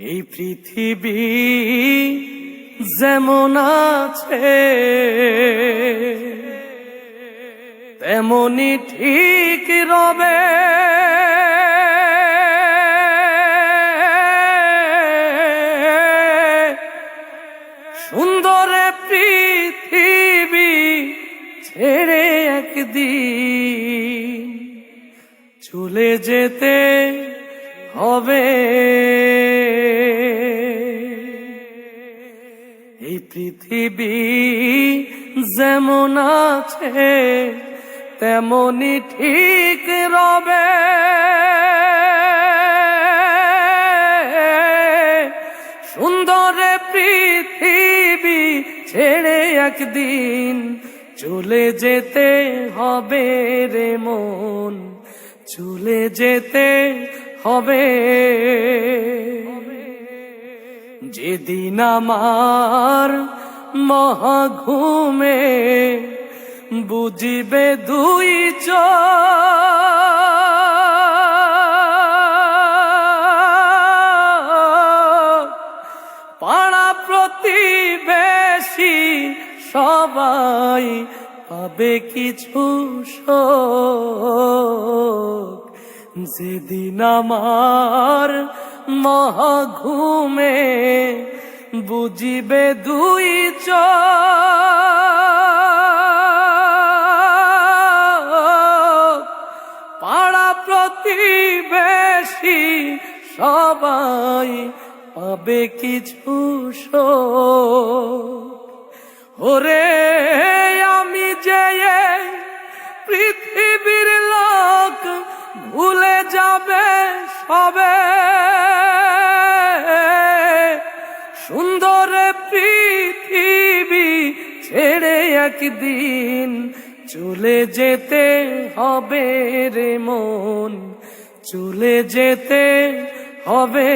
এই পৃথিবী যেমন আছে তেমনি ঠিক রবে। সুন্দর পৃথিবী ছেড়ে একদিন চলে যেতে হবে। এই পৃথিবী যেমন আছে তেমনি ঠিক রবে। সুন্দর পৃথিবী ছেড়ে একদিন চলে যেতে হবে রে মন, চলে যেতে হবে। যেদিন আমার মহাঘুমে বুঝিবে দুই চোখ, পাড়া প্রতিবেশী সবাই পাবে কিছু শোক। যেদিন আমার মহাঘুমে বুঝিবে দুই চোখ, পাড়া প্রতিবেশী সবাই পাবে কিছু শোক। ওরে আমি যে পৃথিবীর লোক ভুলে যাবে সবে। সুন্দর পৃথিবী ছেড়ে একদিন চলে যেতে হবে রে মন, চলে যেতে হবে।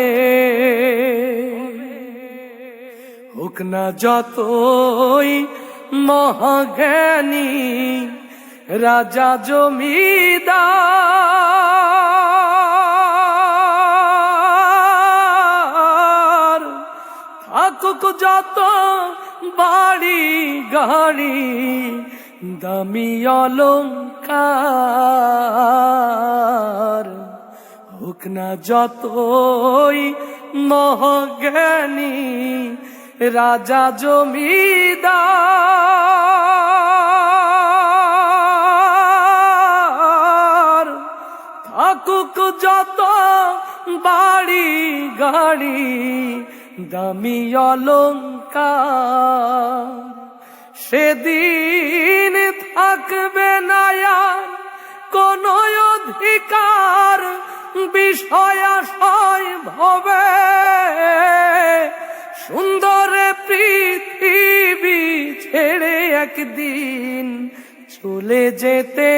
হোক না যতই মহাজ্ঞানী রাজা জমিদার, থাকুক যত বাড়ি গাড়ি দামি অলংকার, হোক না যতই মহাজ্ঞানী রাজা জমিদার, থাকুক যত বাড়ি গাড়ি দামি অলংকার, সেদিন থাকবে না আর কোনো অধিকার বিষয়াশয় ভবে। সুন্দর পৃথিবী ছেড়ে একদিন চলে যেতে